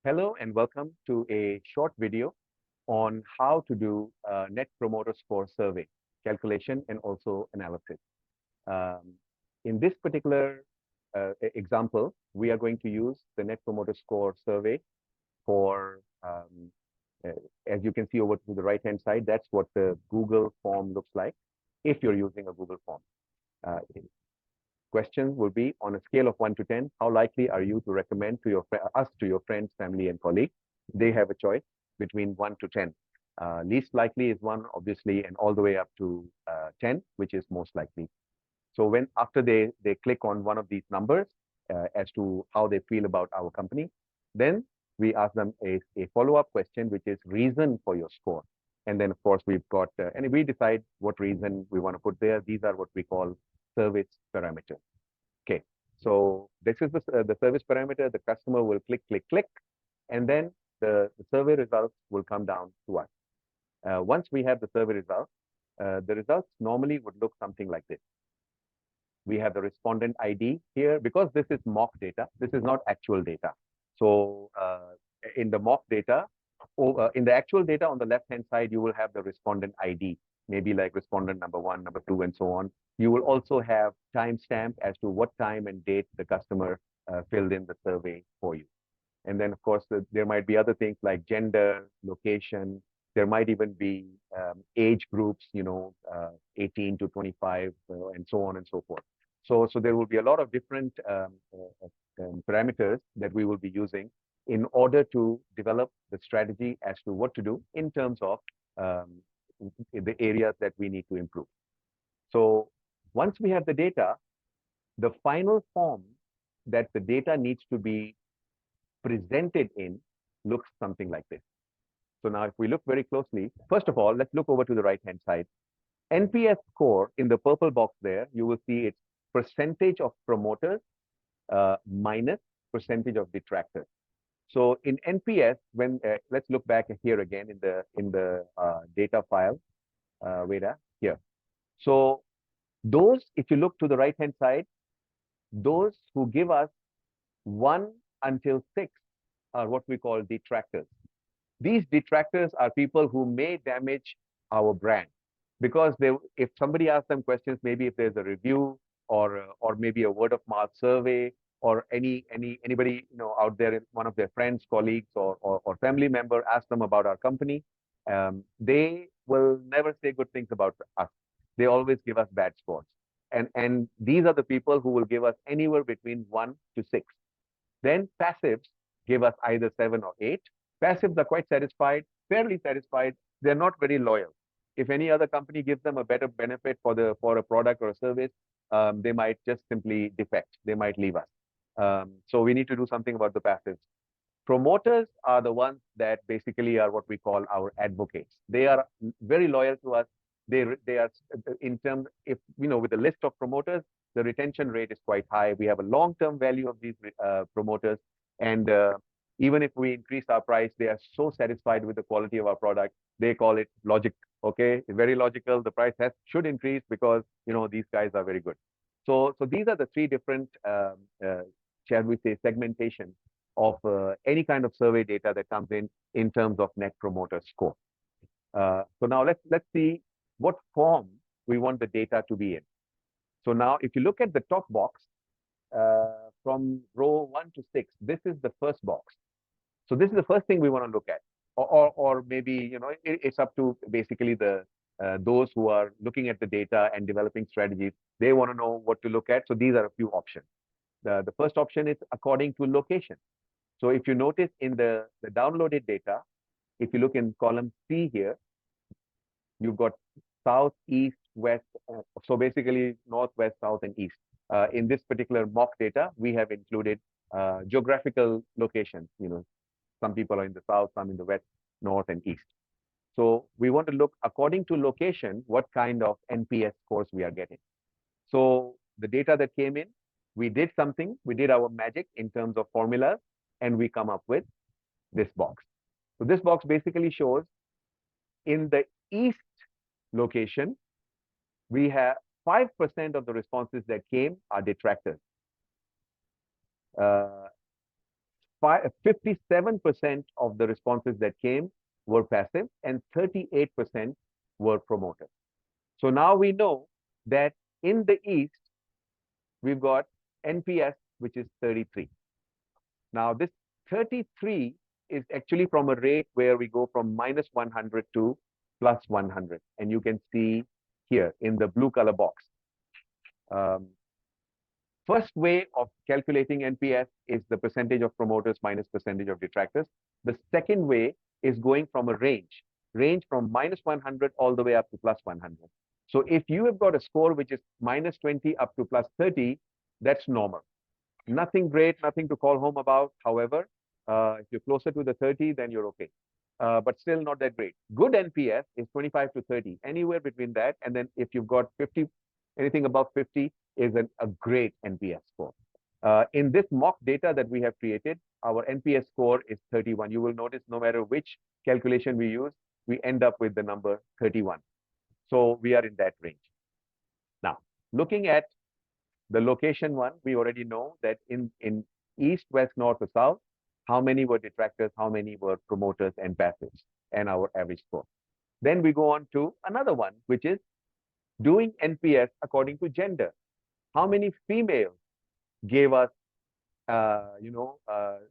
Hello and welcome to a short video on how to do Net Promoter Score survey calculation and also analysis. Um, in this particular example, we are going to use the Net Promoter Score survey for, uh, as you can see over to the right-hand side, that's what the Google form looks like if you're using a Google form. Question will be on a scale of 1 to 10, how likely are you to recommend to us to your friends, family, and colleagues? They have a choice between 1 to 10. Least likely is 1, obviously, and all the way up to 10, which is most likely. So when after they click on one of these numbers as to how they feel about our company, then we ask them a follow-up question, which is reason for your score. And then, of course, we've got, and we decide what reason we want to put there. These are what we call service parameters. Okay, so this is the service parameter. The customer will click, click, click, and then the survey results will come down to us. Once we have the survey results, the results normally would look something like this. We have the respondent ID here because this is mock data. This is not actual data. So in the mock data, in the actual data on the left-hand side, you will have the respondent ID, maybe like respondent number 1, number 2, and so on. You will also have timestamp as to what time and date the customer filled in the survey for you. And then, of course, there might be other things like gender, location. There might even be age groups, 18 to 25, and so on and so forth. So there will be a lot of different parameters that we will be using in order to develop the strategy as to what to do in terms of the areas that we need to improve. So once we have the data, the final form that the data needs to be presented in looks something like this. So now if we look very closely, first of all, let's look over to the right-hand side. NPS score in the purple box there, you will see it's percentage of promoters minus percentage of detractors. So in NPS, when let's look back here again in the data file, here. So those, if you look to the right-hand side, those who give us 1 until 6 are what we call detractors. These detractors are people who may damage our brand because if somebody asks them questions, maybe if there's a review or maybe a word of mouth survey or anybody out there, one of their friends, colleagues, or family member asks them about our company, they will never say good things about us. They always give us bad scores, and these are the people who will give us anywhere between 1 to 6. Then passives give us either 7 or 8. Passives are quite satisfied, fairly satisfied. They're not very loyal. If any other company gives them a better benefit for a product or a service, they might just simply defect. They might leave us. So we need to do something about the passives. Promoters are the ones that basically are what we call our advocates. They are very loyal to us. They are in terms, if with the list of promoters, the retention rate is quite high. We have a long-term value of these promoters, and even if we increase our price, they are so satisfied with the quality of our product. They call it logic. Okay, it's very logical. The price should increase because these guys are very good. So these are the 3 different, shall we say, segmentation of any kind of survey data that comes in terms of Net Promoter Score. So now let's see what form we want the data to be in. So now if you look at the top box, from row 1 to 6, this is the first box. So this is the first thing we want to look at, or maybe it's up to basically those who are looking at the data and developing strategies. They want to know what to look at. So these are a few options. The first option is according to location. So if you notice in the downloaded data, if you look in column C here, you've got south, east, west. So basically north, west, south, and east. In this particular mock data, we have included geographical locations. Some people are in the south, some in the west, north, and east. So we want to look according to location, what kind of NPS scores we are getting. So the data that came in, we did something, we did our magic in terms of formulas, and we come up with this box. So this box basically shows in the east location, we have 5% of the responses that came are detractors. 57% of the responses that came were passive and 38% were promoted. So now we know that in the East, we've got NPS, which is 33. Now, this 33 is actually from a rate where we go from minus 100 to plus 100. And you can see here in the blue color box. First way of calculating NPS is the percentage of promoters minus percentage of detractors. The second way is going from a range from minus 100 all the way up to plus 100. So if you have got a score which is minus 20 up to plus 30, that's normal. Nothing great, nothing to call home about. However, if you're closer to the 30, then you're okay. But still not that great. Good NPS is 25 to 30, anywhere between that. And then if you've got 50, anything above 50 is a great NPS score. In this mock data that we have created, our NPS score is 31. You will notice no matter which calculation we use, we end up with the number 31. So we are in that range. Now, looking at the location one, we already know that in east, west, north, or south, how many were detractors, how many were promoters and passives, and our average score. Then we go on to another one, which is doing NPS according to gender. How many females gave us,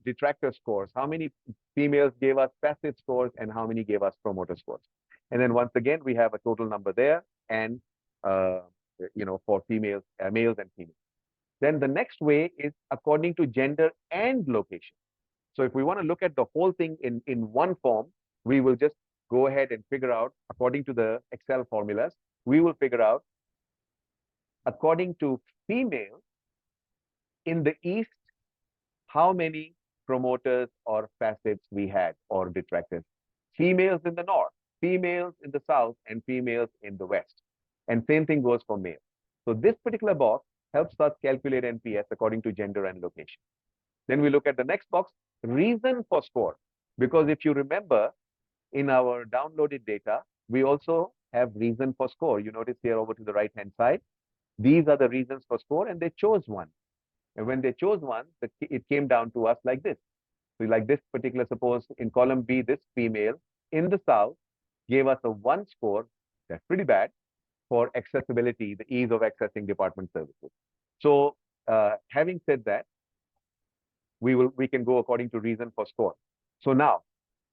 detractor scores? How many females gave us passive scores, and how many gave us promoter scores? And then once again, we have a total number there, and for females, males and females. Then the next way is according to gender and location. So if we want to look at the whole thing in one form, we will just go ahead and figure out, according to the Excel formulas, we will figure out, according to females, in the East, how many promoters or passives we had or detractors. Females in the North, females in the South, and females in the West. And same thing goes for males. So this particular box helps us calculate NPS according to gender and location. Then we look at the next box, reason for score. Because if you remember, in our downloaded data, we also have reason for score. You notice here over to the right-hand side, these are the reasons for score, and they chose one. And when they chose one, it came down to us like this. So like this particular, suppose in column B, this female in the South gave us a 1 score. That's pretty bad for accessibility, the ease of accessing department services. So having said that, we can go according to reason for score. So now,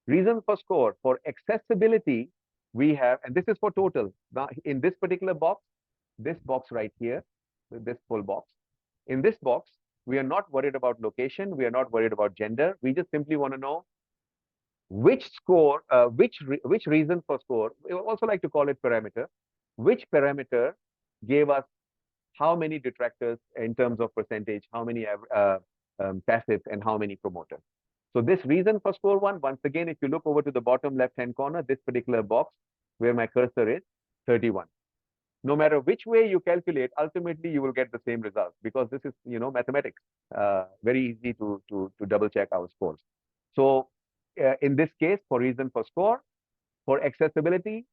reason for score for accessibility, we have, and this is for total. Now, in this particular box, this box right here, this full box, in this box, we are not worried about location. We are not worried about gender. We just simply want to know which score, which reason for score. We also like to call it parameter. Which parameter gave us how many detractors in terms of percentage, how many passives, and how many promoters. So this reason for score one, once again, if you look over to the bottom left-hand corner, this particular box where my cursor is, 31. No matter which way you calculate, ultimately you will get the same result because this is, mathematics. Very easy to double check our scores. So in this case, for reason for score, for accessibility,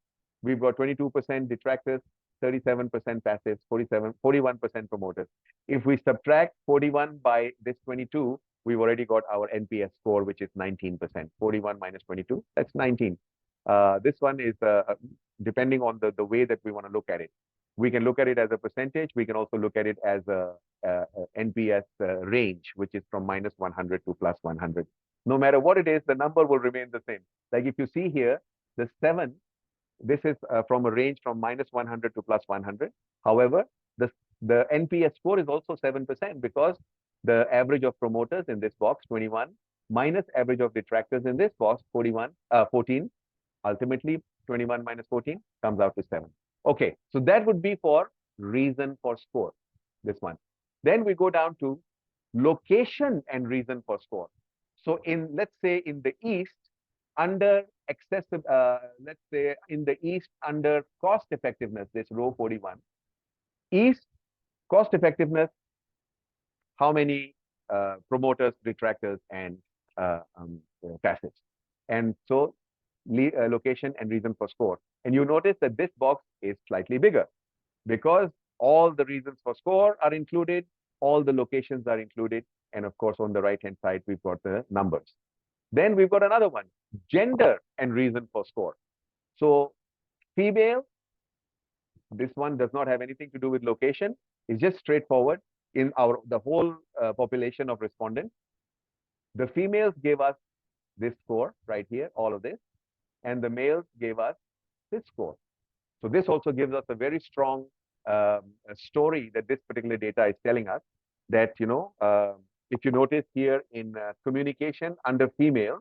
we've got 22% detractors, 37% passives, 41% promoters. If we subtract 41 by this 22, we've already got our NPS score, which is 19%. 41 minus 22, that's 19. This one is depending on the way that we want to look at it. We can look at it as a percentage. We can also look at it as a NPS range, which is from minus 100 to plus 100. No matter what it is, the number will remain the same. Like if you see here, the 7, this is from a range from minus 100 to plus 100. However, the NPS score is also 7% because the average of promoters in this box, 21, minus average of detractors in this box, 14. Ultimately, 21 minus 14 comes out to 7. Okay, so that would be for reason for score, this one. Then we go down to location and reason for score. So let's say in the East, under excessive, let's say in the East under cost effectiveness, this row 41, East cost effectiveness, how many promoters, detractors, and passives. And so location and reason for score. And you notice that this box is slightly bigger because all the reasons for score are included, all the locations are included, And of course, on the right-hand side, we've got the numbers. Then we've got another one, gender and reason for score. So female, this one does not have anything to do with location. It's just straightforward. In the whole population of respondents, the females gave us this score right here, all of this, and the males gave us this score. So this also gives us a very strong story that this particular data is telling us that, if you notice here in communication under female,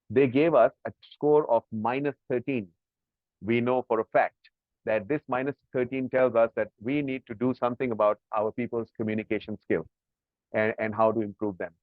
they gave us a score of -13. We know for a fact that this -13 tells us that we need to do something about our people's communication skills and how to improve them.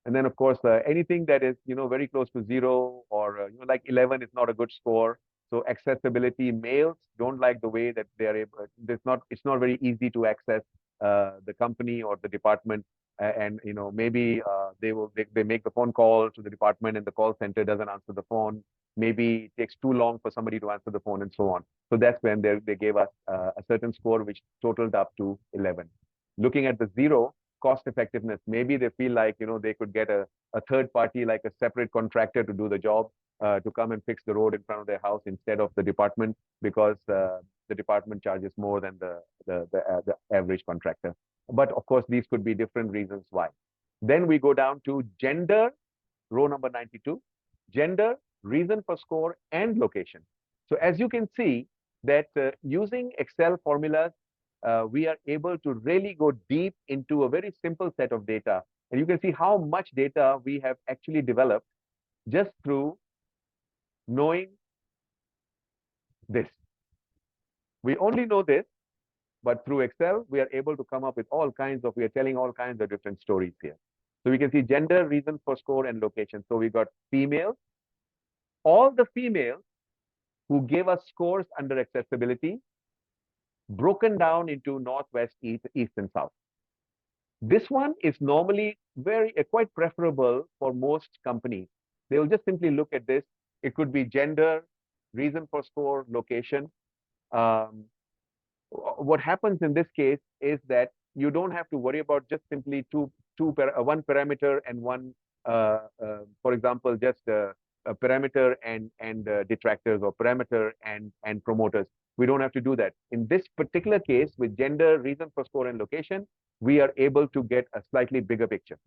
And then, of course, anything that is, very close to 0 or, like 11 is not a good score. So accessibility, males don't like the way that they are able, it's not very easy to access the company or the department. And, maybe they make the phone call to the department and the call center doesn't answer the phone. Maybe it takes too long for somebody to answer the phone and so on. So that's when they gave us a certain score, which totaled up to 11. Looking at the 0, cost effectiveness. Maybe they feel like, they could get a third party, like a separate contractor to do the job, to come and fix the road in front of their house instead of the department, because the department charges more than the average contractor. But of course, these could be different reasons why. Then we go down to gender, row number 92, gender, reason for score, and location. So as you can see that using Excel formulas, we are able to really go deep into a very simple set of data. And you can see how much data we have actually developed just through knowing this. We only know this, but through Excel, we are able to come up with we are telling all kinds of different stories here. So we can see gender, reason for score, and location. So we got females, all the females who gave us scores under accessibility, broken down into northwest, east, and south. This one is normally quite preferable for most companies. They will just simply look at this. It could be gender, reason for score, location. What happens in this case is that you don't have to worry about just simply one parameter and one, for example, just a parameter and detractors, or parameter and promoters. We don't have to do that. In this particular case, with gender, reason for score, and location, we are able to get a slightly bigger picture.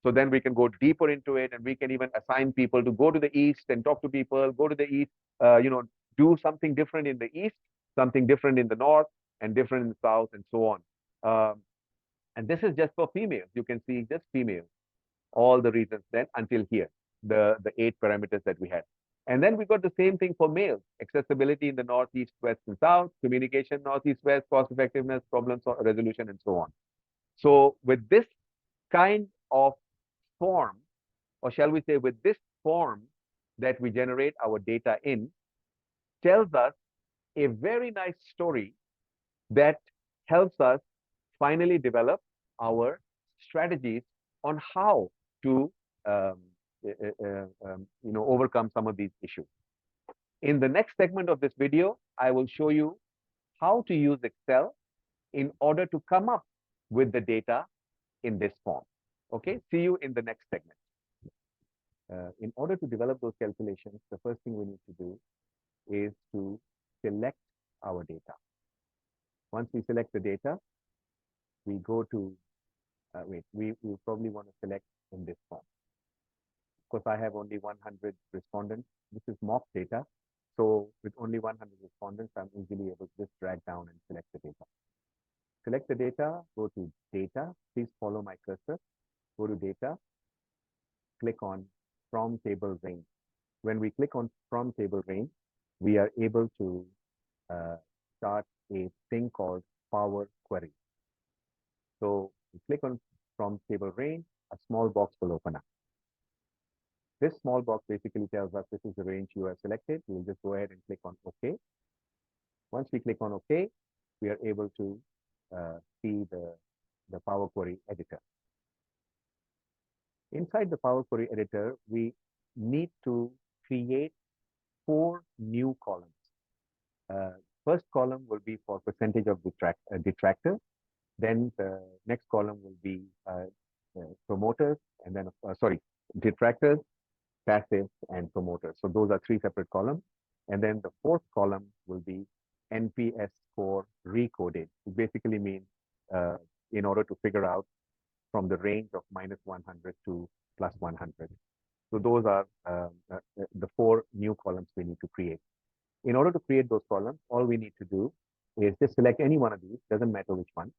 So then we can go deeper into it, and we can even assign people to go to the east and talk to people, go to the east, do something different in the east, something different in the north, and different in the south, and so on. And this is just for females. You can see just females, all the reasons then until here, the 8 parameters that we had. And then we got the same thing for males: accessibility in the northeast, west, and south, communication northeast, west, cost effectiveness, problem resolution, and so on. So with this kind of form, or shall we say with this form that we generate our data in, tells us a very nice story that helps us finally develop our strategies on how to overcome some of these issues. In the next segment of this video, I will show you how to use Excel in order to come up with the data in this form. Okay, see you in the next segment. In order to develop those calculations, the first thing we need to do is to select our data. Once we select the data, we go to, we probably want to select in this form. Of course, I have only 100 respondents. This is mock data. So with only 100 respondents, I'm easily able to just drag down and select the data. Select the data, go to data. Please follow my cursor. Go to data, click on from table range. When we click on from table range, we are able to start a thing called Power Query. So we click on from table range, a small box will open up. This small box basically tells us this is the range you have selected. We'll just go ahead and click on OK. Once we click on OK, we are able to see the Power Query editor. Inside the Power Query editor, we need to create 4 new columns. First column will be for percentage of detractor. Then the next column will be promoters, and then, sorry, detractors, passives, and promoters. So those are three separate columns. And then the fourth column will be NPS score recoded. It basically means uh, in order to figure out from the range of -100 to +100. So those are the four new columns we need to create. In order to create those columns, all we need to do is just select any one of these, doesn't matter which one.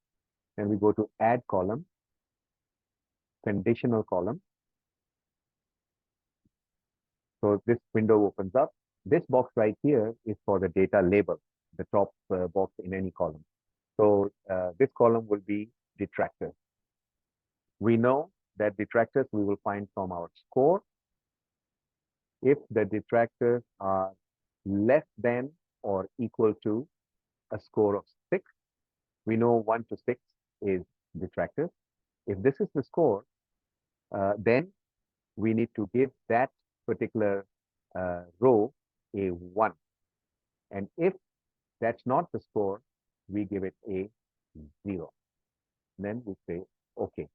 Then we go to add column, conditional column. So this window opens up. This box right here is for the data label, the top box in any column. So this column will be detractors. We know that detractors we will find from our score. If the detractors are less than or equal to a score of 6, we know 1 to 6 is detractors. If this is the score, then we need to give that particular row a 1. And if that's not the score, we give it a 0. Then we say, okay.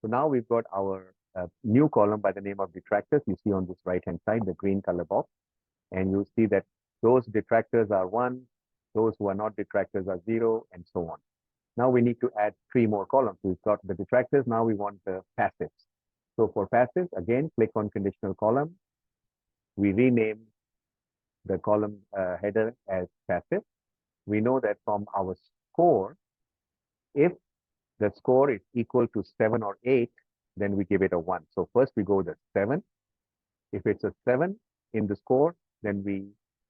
So now we've got our new column by the name of detractors. You see on this right-hand side, the green color box. And you'll see that those detractors are 1, those who are not detractors are 0, and so on. Now we need to add 3 more columns. We've got the detractors. Now we want the passives. So for passives, again, click on conditional column. We rename the column header as passive. We know that from our score, if the score is equal to 7 or 8, then we give it a 1. So first we go with 7. If it's a 7 in the score, then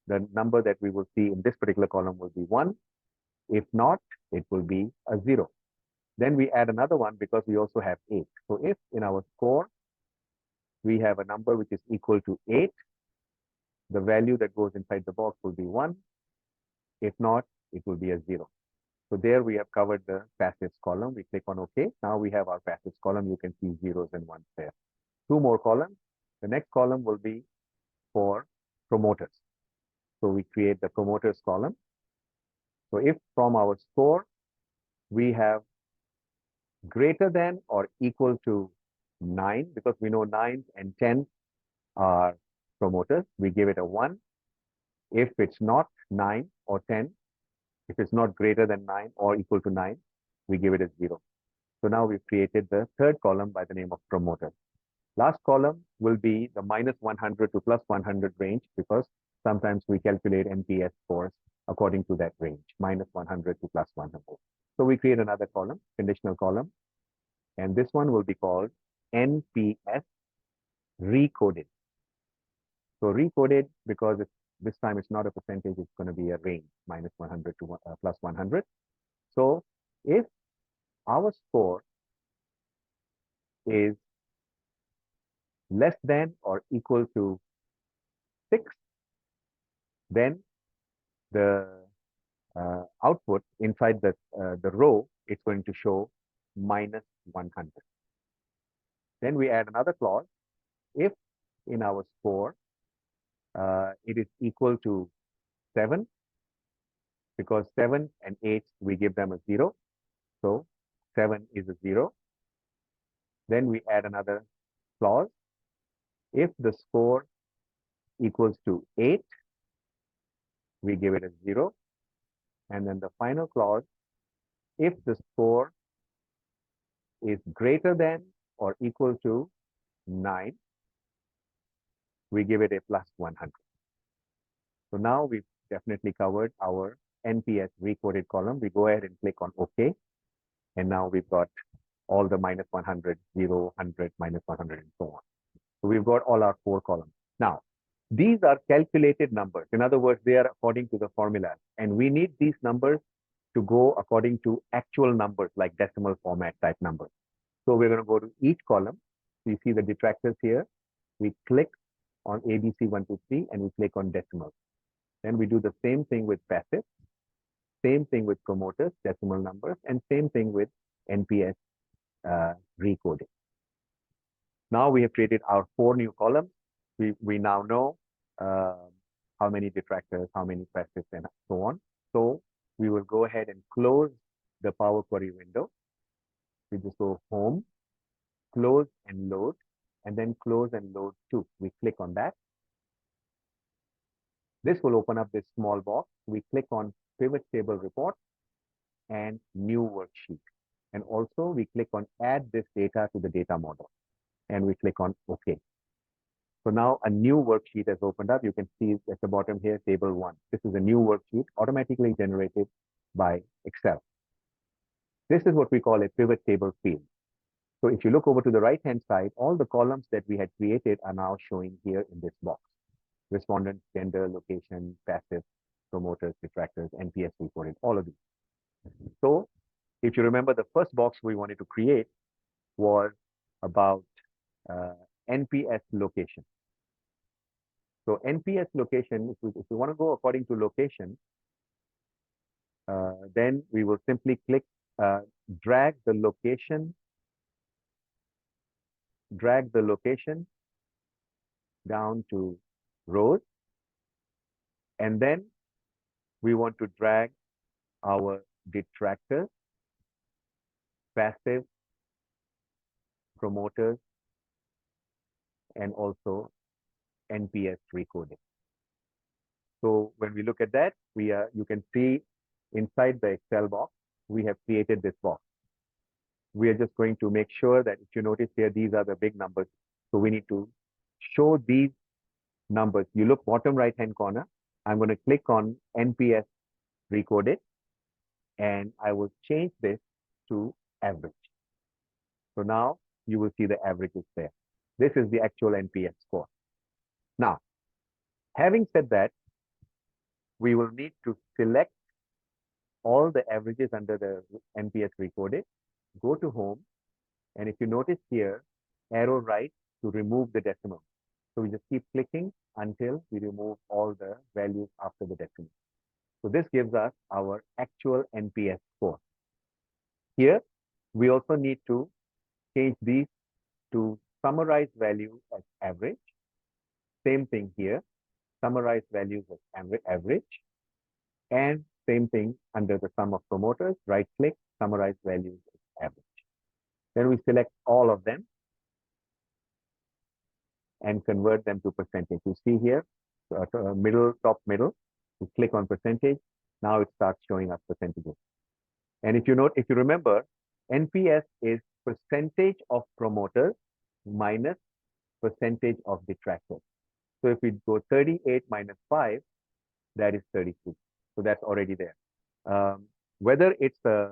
the number that we will see in this particular column will be 1. If not, it will be a 0. Then we add another one because we also have 8. So if in our score, we have a number which is equal to 8, the value that goes inside the box will be 1. If not, it will be a 0. So there we have covered the passives column. We click on OK. Now we have our passives column. You can see zeros and ones there. 2 more columns. The next column will be for promoters. So we create the promoters column. So if from our score, we have greater than or equal to 9, because we know 9 and 10 are promoters, we give it a 1. If it's not 9 or 10, if it's not greater than 9 or equal to 9, we give it a 0. So now we've created the third column by the name of promoters. Last column will be the -100 to +100 range, because sometimes we calculate NPS scores according to that range, -100 to +100. So we create another column, conditional column, and this one will be called NPS recoded. So recoded because this time it's not a percentage, it's going to be a range, -100 to +100. So if our score is less than or equal to 6, then the output inside the row is going to show -100. Then we add another clause. If in our score it is equal to 7, because 7 and 8 we give them a 0, so 7 is a 0. Then we add another clause. If the score equals to 8, we give it a 0. And then the final clause, if the score is greater than or equal to 9, we give it a +100. So now we've definitely covered our NPS recoded column. We go ahead and click on OK. And now we've got all the -100, 0, 100, -100, and so on. So we've got all our 4 columns. Now, these are calculated numbers. In other words, they are according to the formula. And we need these numbers to go according to actual numbers, like decimal format type numbers. So we're going to go to each column. So you see the detractors here. We click on ABC 1, 2, 3, and we click on decimal. Then we do the same thing with passive, same thing with promoters, decimal numbers, and same thing with NPS recoding. Now we have created our 4 new columns. We now know how many detractors, how many passives, and so on. So we will go ahead and close the Power Query window. We just go Home, close and load, and then close and load to. We click on that. This will open up this small box. We click on pivot table report and new worksheet. And also we click on add this data to the data model and we click on OK. So now a new worksheet has opened up. You can see at the bottom here, table 1. This is a new worksheet automatically generated by Excel. This is what we call a pivot table field. So if you look over to the right-hand side, all the columns that we had created are now showing here in this box. Respondent, gender, location, passive, promoters, detractors, NPS reported, all of these. So if you remember, the first box we wanted to create was about NPS location. So NPS location, if you want to go according to location, then we will simply click, drag the location down to rows. And then we want to drag our detractors, passive, promoters, and also NPS recoding. So when we look at that, you can see inside the Excel box, we have created this box. We are just going to make sure that if you notice here, these are the big numbers. So we need to show these numbers. You look bottom right-hand corner. I'm going to click on NPS recoded, and I will change this to average. So now you will see the averages there. This is the actual NPS score. Now, having said that, we will need to select all the averages under the NPS recorded, go to home, and if you notice here, arrow right to remove the decimal. So we just keep clicking until we remove all the values after the decimal. So this gives us our actual NPS score. Here, we also need to change these to summarize value as average. Same thing here, summarize values as average. And same thing under the sum of promoters, right click, summarize values as average. Then we select all of them and convert them to percentage. You see here, middle, top, middle. You click on percentage. Now it starts showing us percentages. And if you remember, NPS is percentage of promoters minus percentage of detractors. So if we go 38 minus 5, that is 33. So that's already there. Whether it's a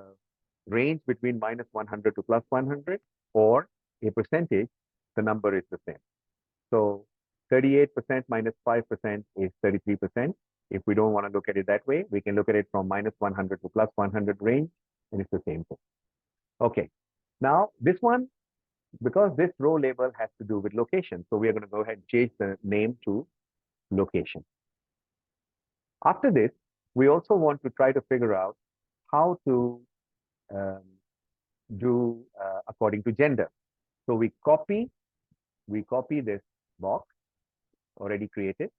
range between minus 100 to plus 100 or a percentage, the number is the same. So 38% minus 5% is 33%. If we don't want to look at it that way, we can look at it from minus 100 to plus 100 range, and it's the same thing. Okay. Now, this one, because this row label has to do with location, so we are going to go ahead and change the name to location. After this, we also want to try to figure out how to do according to gender. So we copy this box already created,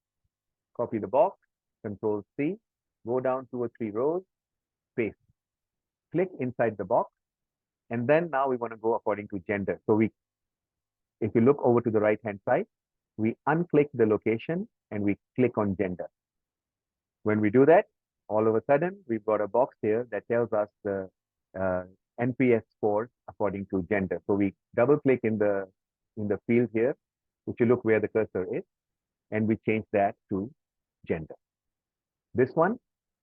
copy the box, Control C, go down 2 or 3 rows, paste, click inside the box, and then now we want to go according to gender. So if you look over to the right-hand side, we unclick the location and we click on gender. When we do that, all of a sudden, we've got a box here that tells us the NPS scores according to gender. So we double click in the field here, if you look where the cursor is, and we change that to gender. This one,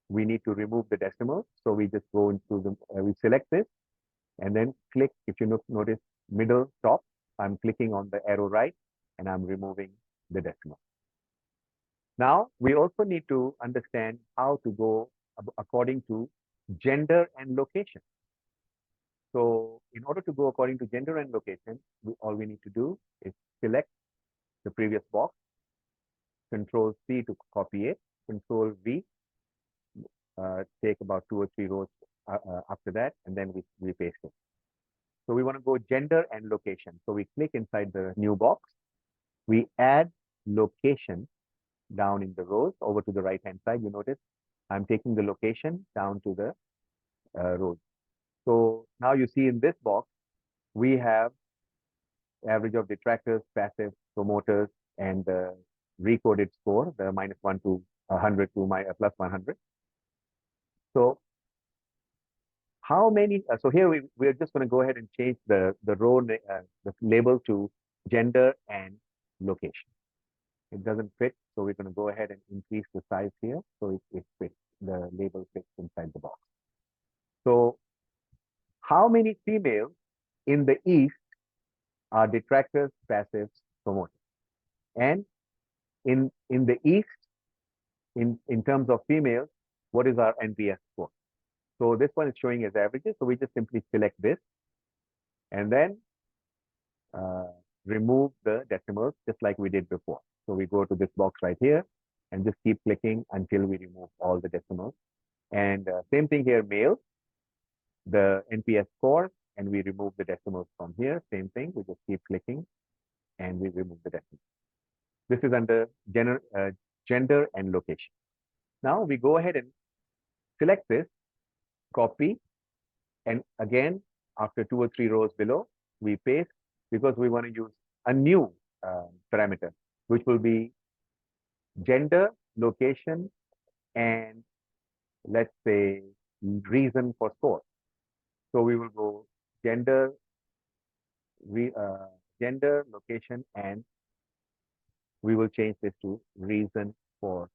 we need to remove the decimal. So we just go into we select this and then click. If you notice middle top, I'm clicking on the arrow right and I'm removing the decimal. Now, we also need to understand how to go according to gender and location. So in order to go according to gender and location, all we need to do is select the previous box, Control C to copy it, Control V, take about 2 or 3 rows after that, and then we paste it. So we want to go gender and location. So we click inside the new box, we add location down in the rows over to the right-hand side. You notice I'm taking the location down to the rows. So now you see in this box, we have average of detractors, passive, promoters, and the recoded score, the -1 to 100 to plus 100. So how many, so here we're just going to go ahead and change the the label to gender and location. It doesn't fit, so we're going to go ahead and increase the size here so it fits, the label fits inside the box. So how many females in the East are detractors, passives, promoters? And in the East, in terms of females, what is our NPS score? So this one is showing as averages, so we just simply select this and then uh, remove the decimals just like we did before. So we go to this box right here and just keep clicking until we remove all the decimals. And same thing here, male, the NPS score, and we remove the decimals from here. Same thing, we just keep clicking and we remove the decimals. This is under gender and location. Now we go ahead and select this, copy, and again, after 2 or 3 rows below, we paste because we want to use a new parameter, which will be gender, location, and let's say reason for score. So we will go gender, gender, location, and we will change this to reason for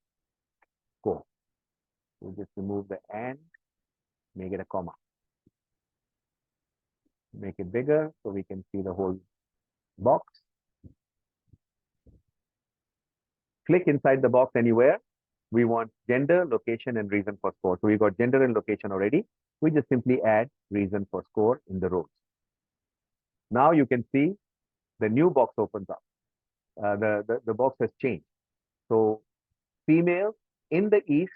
score. We'll just remove the and, make it a comma. Make it bigger so we can see the whole box. Click inside the box anywhere. We want gender, location, and reason for score. So we got gender and location already. We just simply add reason for score in the rows. Now you can see the new box opens up. The box has changed. So females in the East,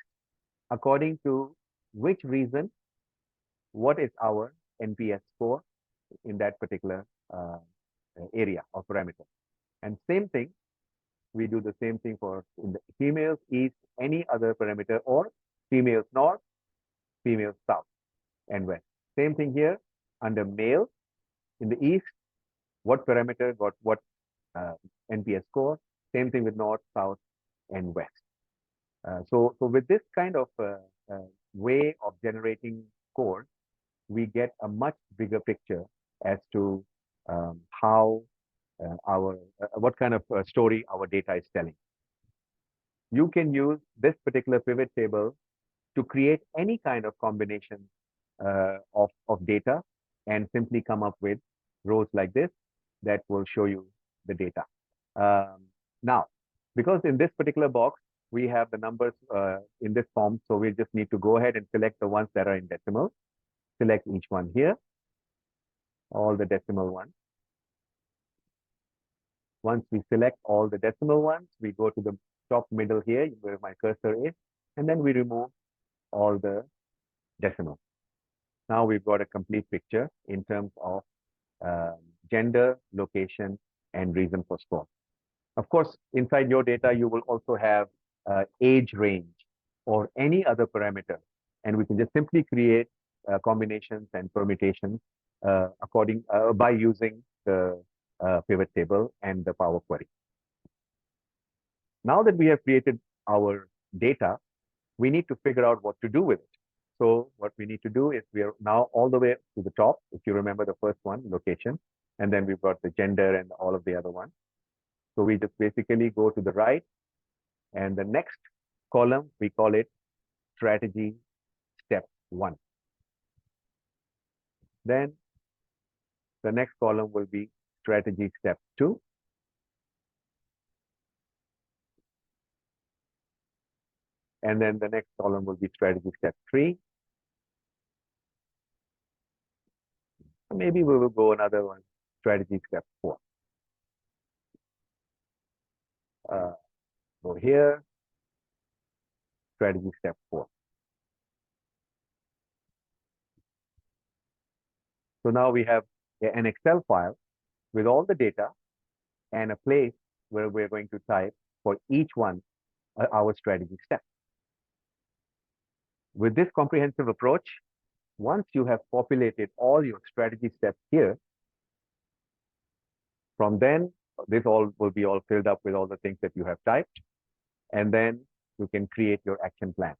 according to which reason, what is our NPS score in that particular area or parameter. And same thing, we do the same thing for in the females East, any other parameter, or females North, females South and West. Same thing here under male in the East, what parameter got what NPS score. Same thing with North, South, and West. So with this kind of way of generating scores, we get a much bigger picture as to how what kind of story our data is telling. You can use this particular pivot table to create any kind of combination of data and simply come up with rows like this that will show you the data. Now, because in this particular box, we have the numbers in this form, so we just need to go ahead and select the ones that are in decimals. Select each one here, all the decimal ones. Once we select all the decimal ones, we go to the top middle here where my cursor is, and then we remove all the decimals. Now we've got a complete picture in terms of gender, location, and reason for score. Of course, inside your data, you will also have age range or any other parameter, and we can just simply create combinations and permutations by using the pivot table and the Power Query. Now that we have created our data, we need to figure out what to do with it. So what we need to do is we are now all the way to the top. If you remember the first one, location, and then we've got the gender and all of the other ones. So we just basically go to the right, and the next column, we call it strategy step 1. Then the next column will be strategy step 2. And then the next column will be strategy step 3. Maybe we will go another one, strategy step 4. Go here, strategy step 4. So now we have an Excel file with all the data and a place where we're going to type for each one our strategy step. With this comprehensive approach, once you have populated all your strategy steps here, From then, this all will be all filled up with all the things that you have typed, and then you can create your action plan.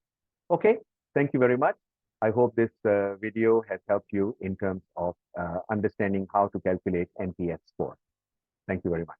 Okay, thank you very much. I hope this video has helped you in terms of understanding how to calculate NPS score. Thank you very much.